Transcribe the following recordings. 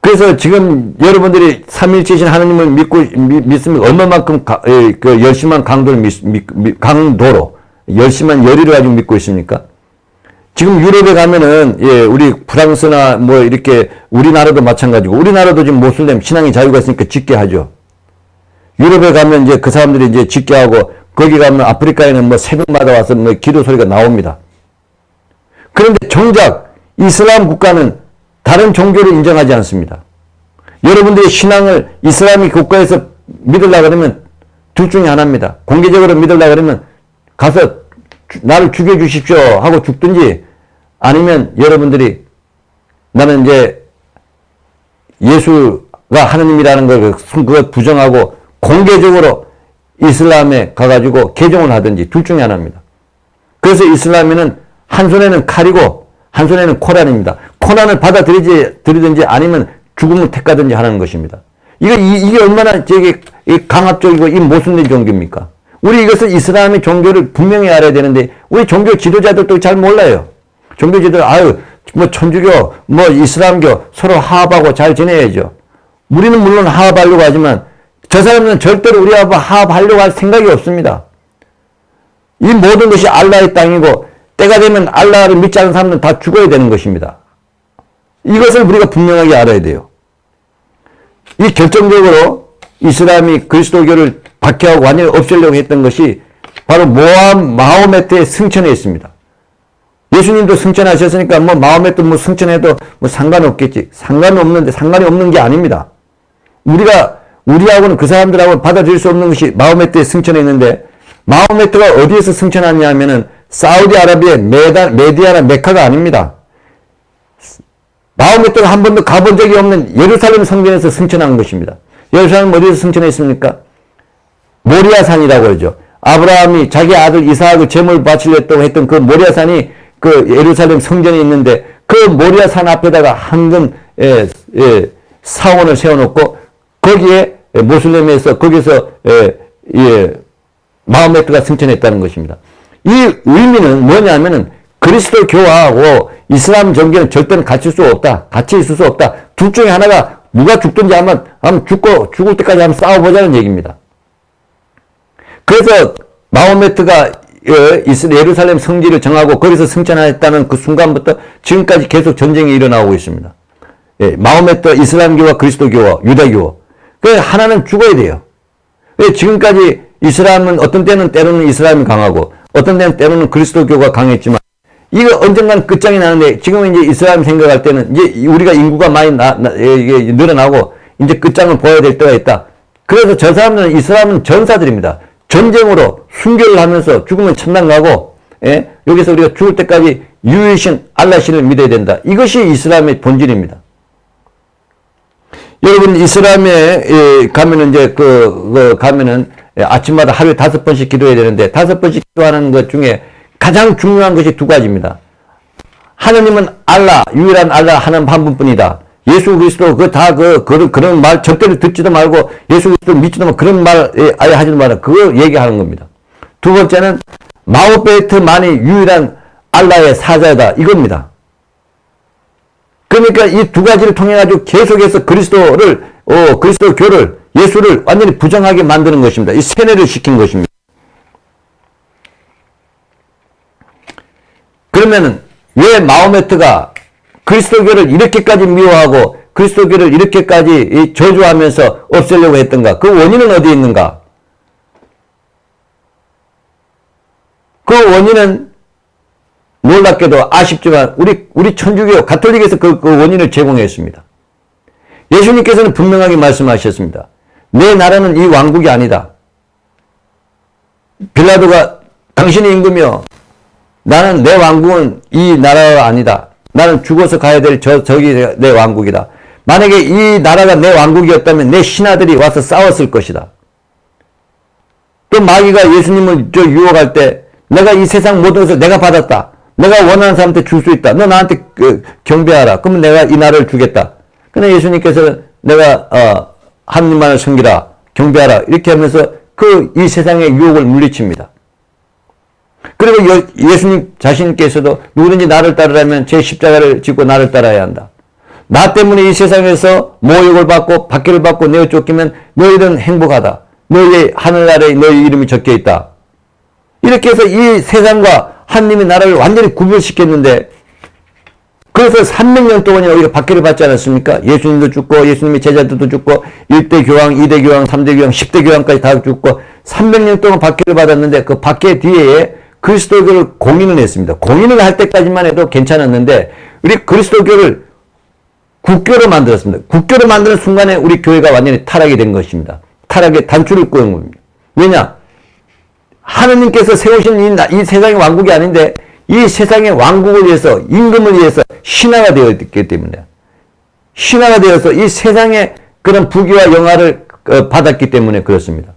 그래서 지금 여러분들이 삼위일체이신 하나님을 믿습니까? 얼마만큼 그 열심한 강도로 열심한 열의를 가지고 믿고 있습니까? 지금 유럽에 가면은 우리 프랑스나 뭐 이렇게 우리나라도 마찬가지고 우리나라도 지금 모슬렘 신앙의 자유가 있으니까 짓게 하죠. 유럽에 가면 이제 그 사람들이 이제 짓게 하고 거기 가면 아프리카에는 뭐 새벽마다 와서 뭐 기도 소리가 나옵니다. 그런데 정작 이슬람 국가는 다른 종교를 인정하지 않습니다. 여러분들의 신앙을 이슬람이 국가에서 믿으려고 그러면 둘 중에 하나입니다. 공개적으로 믿으려고 그러면 가서 나를 죽여주십시오 하고 죽든지 아니면 여러분들이 나는 이제 예수가 하느님이라는 걸 그걸 부정하고 공개적으로 이슬람에 가가지고 개종을 하든지 둘 중에 하나입니다. 그래서 이슬람에는 한 손에는 칼이고 한 손에는 코란입니다. 코란을 받아들이든지 아니면 죽음을 택하든지 하는 것입니다. 이게 얼마나 강압적이고 이 모순된 종교입니까? 우리 이것을 이슬람의 종교를 분명히 알아야 되는데 우리 종교 지도자들도 잘 몰라요. 종교 지도자 뭐 천주교 뭐 이슬람교 서로 화합하고 잘 지내야죠. 우리는 물론 화합하려고 하지만 저 사람은 절대로 우리하고 화합하려고 할 생각이 없습니다. 이 모든 것이 알라의 땅이고 때가 되면 알라를 믿지 않는 사람들은 다 죽어야 되는 것입니다. 이것을 우리가 분명하게 알아야 돼요. 이 결정적으로 이슬람이 그리스도교를 박해하고 완전히 없애려고 했던 것이 바로 마호메트의 승천에 있습니다. 예수님도 승천하셨으니까 뭐 마호메트 뭐 승천해도 뭐 상관없겠지. 상관이 없는 게 아닙니다. 우리하고는 그 사람들하고는 받아들일 수 없는 것이 마호메트의 승천에 있는데 마호메트가 어디에서 승천하냐 하면은 사우디아라비아의 메디아나 메카가 아닙니다. 마호메트가 한 번도 가본 적이 없는 예루살렘 성전에서 승천한 것입니다. 예루살렘 어디에서 승천했습니까? 모리아산이라고 하죠. 아브라함이 자기 아들 이삭을 제물 바치려고 했던 그 모리아산이 그 예루살렘 성전에 있는데 그 모리아산 앞에다가 황금 사원을 세워놓고 거기에 모슬렘에서 거기서 마호메트가 승천했다는 것입니다. 이 의미는 뭐냐면은 그리스도 교하고 이슬람 종교는 절대로 같이 있을 수 없다. 둘 중에 하나가 누가 죽든지 한번 죽을 때까지 한번 싸워보자는 얘기입니다. 그래서 마호메트가 예루살렘 성지를 정하고 거기서 승천했다는 그 순간부터 지금까지 계속 전쟁이 일어나고 있습니다. 마호메트 이슬람교와 그리스도교와 유다교. 그래서 하나는 죽어야 돼요. 지금까지 이슬람은 어떤 때로는 이슬람이 강하고 어떤 때로는 그리스도교가 강했지만 이거 언젠가는 끝장이 나는데 지금은 이제 이슬람 생각할 때는 이제 우리가 인구가 많이 늘어나고 이제 끝장을 보아야 될 때가 있다. 그래서 저 사람들은 이슬람은 전사들입니다. 전쟁으로 순교를 하면서 죽으면 천당 가고 여기서 우리가 죽을 때까지 유일신 알라신을 믿어야 된다. 이것이 이슬람의 본질입니다. 여러분 이슬람에 가면은 이제 가면은 아침마다 하루에 5번씩 기도해야 되는데 5번씩 기도하는 것 중에 가장 중요한 것이 두 가지입니다. 하느님은 알라, 유일한 알라 하나님 한 분뿐이다. 예수 그리스도 그런 말 절대로 듣지도 말고 예수 그리스도 믿지도 말고 그런 말 아예 하지도 말라. 그거 얘기하는 겁니다. 두 번째는 마호메트만이 유일한 알라의 사자다. 이겁니다. 그러니까 이 두 가지를 통해 가지고 계속해서 그리스도교를 예수를 완전히 부정하게 만드는 것입니다. 이 세뇌를 시킨 것입니다. 그러면은 왜 마호메트가 그리스도교를 이렇게까지 미워하고 그리스도교를 이렇게까지 저주하면서 없애려고 했던가? 그 원인은 어디에 있는가? 그 원인은 놀랍게도 아쉽지만 우리 천주교 가톨릭에서 그 원인을 제공했습니다. 예수님께서는 분명하게 말씀하셨습니다. 내 나라는 이 왕국이 아니다. 빌라도가 당신의 임금이여 나는 내 왕국은 이 나라가 아니다. 나는 죽어서 가야 될 저기 내 왕국이다. 만약에 이 나라가 내 왕국이었다면 내 신하들이 와서 싸웠을 것이다. 또 마귀가 예수님을 유혹할 때 내가 이 세상 모든 것을 내가 받았다. 내가 원하는 사람한테 줄 수 있다. 너 나한테 경배하라. 그러면 내가 이 나라를 주겠다. 근데 예수님께서는 내가 하느님만을 섬기라. 경배하라. 이렇게 하면서 이 세상의 유혹을 물리칩니다. 그리고 예수님 자신께서도 누구든지 나를 따르려면 제 십자가를 지고 나를 따라야 한다. 나 때문에 이 세상에서 모욕을 받고 박해를 받고 내어 쫓기면 너희는 행복하다. 너희의 하늘나라에 너희 이름이 적혀 있다. 이렇게 해서 이 세상과 하나님의 나라를 완전히 구별시켰는데, 그래서 300년 동안이나 우리가 박해를 받지 않았습니까? 예수님도 죽고 예수님의 제자들도 죽고 1대 교황, 2대 교황, 3대 교황, 10대 교황까지 다 죽고 300년 동안 박해를 받았는데, 그 박해 뒤에 그리스도교를 공인을 했습니다. 공인을 할 때까지만 해도 괜찮았는데 우리 그리스도교를 국교로 만들었습니다. 국교로 만드는 순간에 우리 교회가 완전히 타락이 된 것입니다. 타락의 단추를 끄는 겁니다. 왜냐? 하느님께서 세우신 이 세상의 왕국이 아닌데 이 세상의 왕국을 위해서, 임금을 위해서 신하가 되었기 때문에, 신하가 되어서 이 세상의 그런 부귀와 영화를 받았기 때문에 그렇습니다.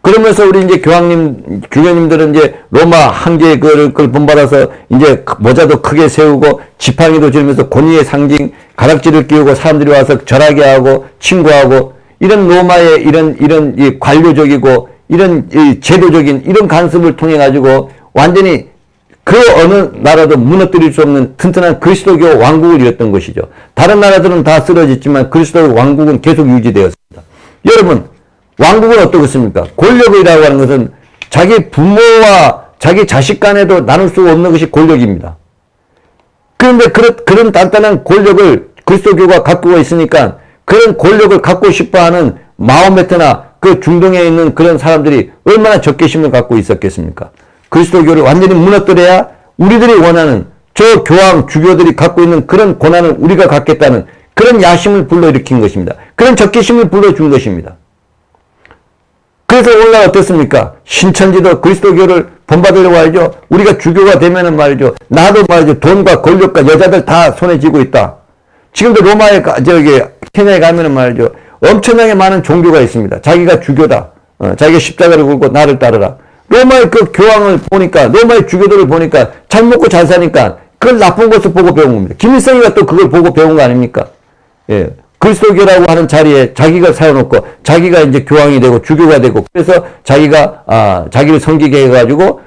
그러면서 우리 이제 교회님들은 이제 로마 황제의 그걸 본받아서 이제 모자도 크게 세우고 지팡이도 들면서 권위의 상징, 가락지를 끼우고 사람들이 와서 절하게 하고 친구하고, 이런 로마의 이런 이 관료적이고 이런 이 제도적인 이런 간섭을 통해 가지고 완전히 그 어느 나라도 무너뜨릴 수 없는 튼튼한 그리스도교 왕국을 이뤘던 것이죠. 다른 나라들은 다 쓰러졌지만 그리스도 왕국은 계속 유지되었습니다. 여러분, 왕국은 어떻겠습니까? 권력이라고 하는 것은 자기 부모와 자기 자식 간에도 나눌 수 없는 것이 권력입니다. 그런데 그런 단단한 권력을 그리스도교가 갖고 있으니까 그런 권력을 갖고 싶어하는 마호메트나 그 중동에 있는 그런 사람들이 얼마나 적개심을 갖고 있었겠습니까? 그리스도교를 완전히 무너뜨려야 우리들이 원하는 저 교황, 주교들이 갖고 있는 그런 고난을 우리가 갖겠다는 그런 야심을 불러일으킨 것입니다. 그런 적개심을 불러준 것입니다. 그래서 오늘날 어떻습니까? 신천지도 그리스도교를 본받으려고 하죠. 우리가 주교가 되면은 말이죠. 나도 말이죠. 돈과 권력과 여자들 다 손에 쥐고 있다. 지금도 로마에, 케냐에 가면은 말이죠. 엄청나게 많은 종교가 있습니다. 자기가 주교다. 자기가 십자가를 굴고 나를 따르라. 로마의 그 교황을 보니까, 로마의 주교들을 보니까 잘 먹고 잘 사니까 그걸 나쁜 것을 보고 배운 겁니다. 김일성이가 또 그걸 보고 배운 거 아닙니까? 예. 그리스도교라고 하는 자리에 자기가 세워놓고 자기가 이제 교황이 되고 주교가 되고, 그래서 자기가 자기를 섬기게 해가지고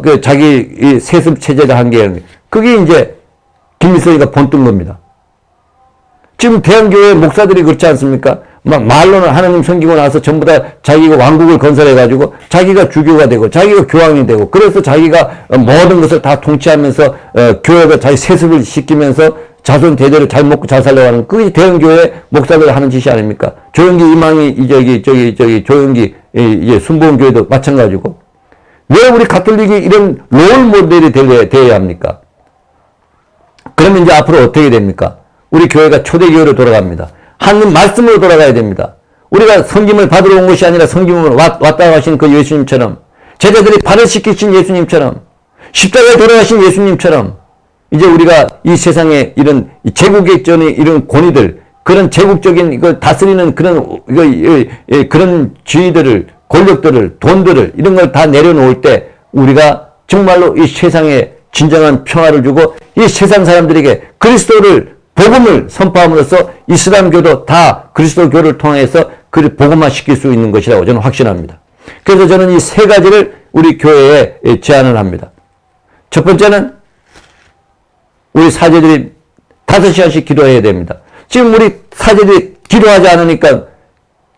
그 자기 이 세습 체제를 한 게, 그게 이제 김일성이가 본뜬 겁니다. 지금 대한교회 목사들이 그렇지 않습니까? 막 말로는 하나님 섬기고 나서 전부 다 자기가 왕국을 건설해가지고 자기가 주교가 되고 자기가 교황이 되고, 그래서 자기가 모든 것을 다 통치하면서 교회가 자기 세습을 시키면서 자손 대대로 잘 먹고 잘 살려고 하는, 그게 대형교회 목사들 하는 짓이 아닙니까? 조영기 이망희, 조영기, 이제 순복음교회도 마찬가지고. 왜 우리 가톨릭이 이런 롤 모델이 되어야 합니까? 그러면 이제 앞으로 어떻게 됩니까? 우리 교회가 초대교회로 돌아갑니다. 하나님 말씀으로 돌아가야 됩니다. 우리가 성김을 받으러 온 것이 아니라 성김을 왔다 가신 그 예수님처럼, 제자들이 발을 씻기신 예수님처럼, 십자가에 돌아가신 예수님처럼, 이제 우리가 이 세상에 이런 제국의 이런 권위들, 그런 제국적인 이걸 다스리는 그런 지위들을, 권력들을, 돈들을, 이런 걸 다 내려놓을 때 우리가 정말로 이 세상에 진정한 평화를 주고 이 세상 사람들에게 그리스도를, 복음을 선포함으로써 이슬람교도 다 그리스도교를 통해서 그 복음화 시킬 수 있는 것이라고 저는 확신합니다. 그래서 저는 이 세 가지를 우리 교회에 제안을 합니다. 첫 번째는 우리 사제들이 5시간씩 기도해야 됩니다. 지금 우리 사제들이 기도하지 않으니까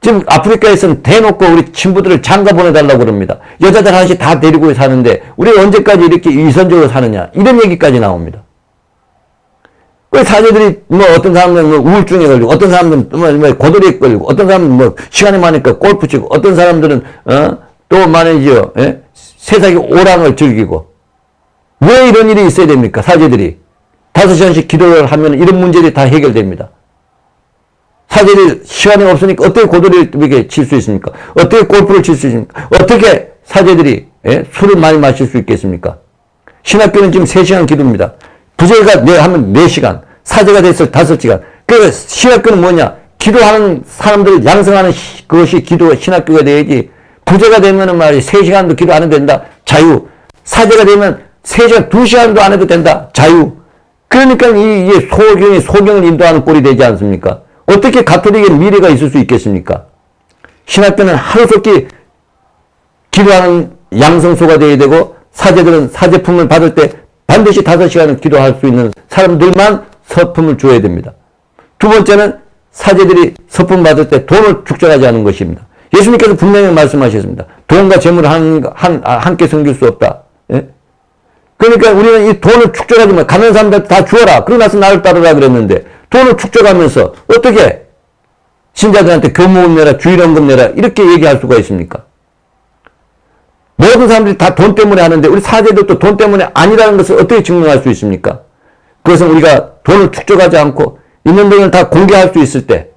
지금 아프리카에서는 대놓고 우리 친구들을 장가 보내달라고 그럽니다. 여자들 하나씩 다 데리고 사는데 우리가 언제까지 이렇게 위선적으로 사느냐, 이런 얘기까지 나옵니다. 왜 사제들이 어떤 사람들은 우울증에 걸리고, 어떤 사람들은 고도리에 걸리고, 어떤 사람들은 시간이 많으니까 골프 치고, 어떤 사람들은 또 말이죠, 세상의 오랑을 즐기고. 왜 이런 일이 있어야 됩니까? 사제들이 5시간씩 기도를 하면 이런 문제들이 다 해결됩니다. 사제들이 시간이 없으니까 어떻게 고도리를 칠 수 있습니까? 어떻게 골프를 칠 수 있습니까? 어떻게 사제들이 술을 많이 마실 수 있겠습니까? 신학교는 지금 3시간 기도입니다. 부제가 하면 4시간, 사제가 됐을 5시간. 그래서 신학교는 뭐냐? 기도하는 사람들을 양성하는 그것이 신학교가 돼야지. 부제가 되면은 3시간도 기도 안 해도 된다. 자유. 사제가 되면 3시간, 2시간도 안 해도 된다. 자유. 그러니까 이게 소경을 인도하는 꼴이 되지 않습니까? 어떻게 가톨릭의 미래가 있을 수 있겠습니까? 신학교는 하루속히 기도하는 양성소가 되어야 되고, 사제들은 사제품을 받을 때 반드시 5시간을 기도할 수 있는 사람들만 서품을 줘야 됩니다. 두 번째는 사제들이 서품 받을 때 돈을 축적하지 않는 것입니다. 예수님께서 분명히 말씀하셨습니다. 돈과 재물을 함께 섬길 수 없다. 예? 그러니까 우리는 이 돈을 축적하지 마. 가난한 사람들한테 다 주어라. 그러고 나서 나를 따르라 그랬는데 돈을 축적하면서 어떻게 신자들한테 교목금 내라, 주일원금 내라 이렇게 얘기할 수가 있습니까? 모든 사람들이 다 돈 때문에 하는데 우리 사제들도 돈 때문에 아니라는 것을 어떻게 증명할 수 있습니까? 그것은 우리가 돈을 축적하지 않고 있는 돈을 다 공개할 수 있을 때,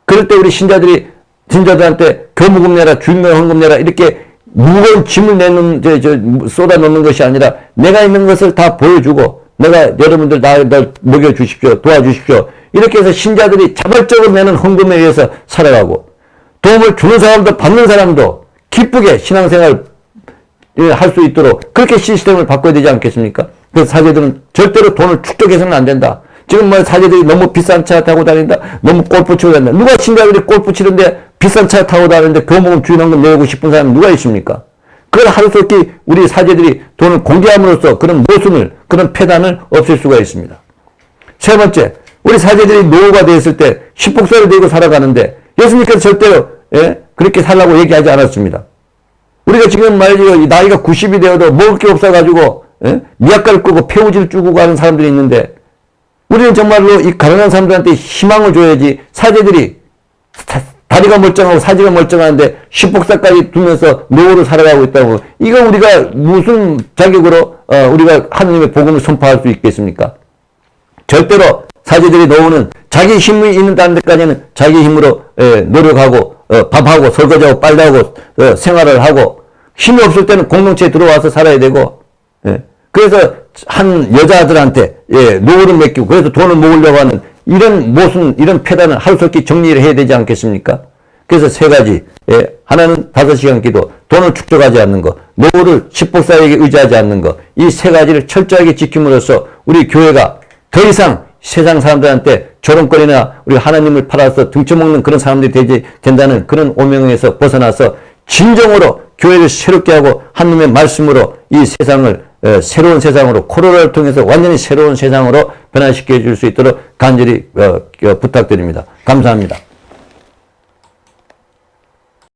그럴 때 우리 신자들한테 교목금 내라, 주일원금 내라 이렇게 무거운 짐을 쏟아 놓는 것이 아니라 내가 있는 것을 다 보여주고 내가 여러분들 날 먹여주십시오, 도와주십시오 이렇게 해서 신자들이 자발적으로 내는 헌금에 의해서 살아가고 도움을 주는 사람도 받는 사람도 기쁘게 신앙생활 할 수 있도록 그렇게 시스템을 바꿔야 되지 않겠습니까? 그래서 사제들은 절대로 돈을 축적해서는 안 된다. 지금 뭐 사제들이 너무 비싼 차 타고 다닌다, 너무 골프 치고 다닌다. 누가 신자들이 골프 치는데 비싼 차 타고 다니는데 교목금 주일원금 내고 싶은 사람이 누가 있습니까? 그걸 하루속히 우리 사제들이 돈을 공개함으로써 그런 모순을, 그런 폐단을 없앨 수가 있습니다. 세 번째, 우리 사제들이 노후가 되었을 때 십복사를 들고 살아가는데 예수님께서 절대로 그렇게 살라고 얘기하지 않았습니다. 우리가 지금 말이죠, 나이가 90이 되어도 먹을 게 없어가지고 미약가를 끄고 폐우지를 쭈고 가는 사람들이 있는데 우리는 정말로 이 가난한 사람들한테 희망을 줘야지. 사제들이 다리가 멀쩡하고 사지가 멀쩡한데 십복사까지 두면서 노후를 살아가고 있다고. 이거 우리가 무슨 자격으로 우리가 하느님의 복음을 선포할 수 있겠습니까? 절대로 사제들이 노후는 자기 힘이 있는 데까지는 자기 힘으로 노력하고 밥하고 설거지하고 빨래하고 생활을 하고 힘이 없을 때는 공동체에 들어와서 살아야 되고 그래서 한 여자들한테 노후를 맡기고 그래서 돈을 모으려고 하는 이런 모순, 이런 폐단을 하루속히 정리를 해야 되지 않겠습니까? 그래서 세 가지. 하나는 5시간 기도, 돈을 축적하지 않는 것, 노후를 십복사에게 의지하지 않는 것, 이 세 가지를 철저하게 지킴으로써 우리 교회가 더 이상 세상 사람들한테 조롱거리나 우리 하나님을 팔아서 등쳐먹는 그런 사람들이 되지 된다는 그런 오명에서 벗어나서 진정으로 교회를 새롭게 하고 하나님의 말씀으로 이 세상을 새로운 세상으로 코로나를 통해서 완전히 새로운 세상으로 변화시켜 줄 수 있도록 간절히 부탁드립니다. 감사합니다.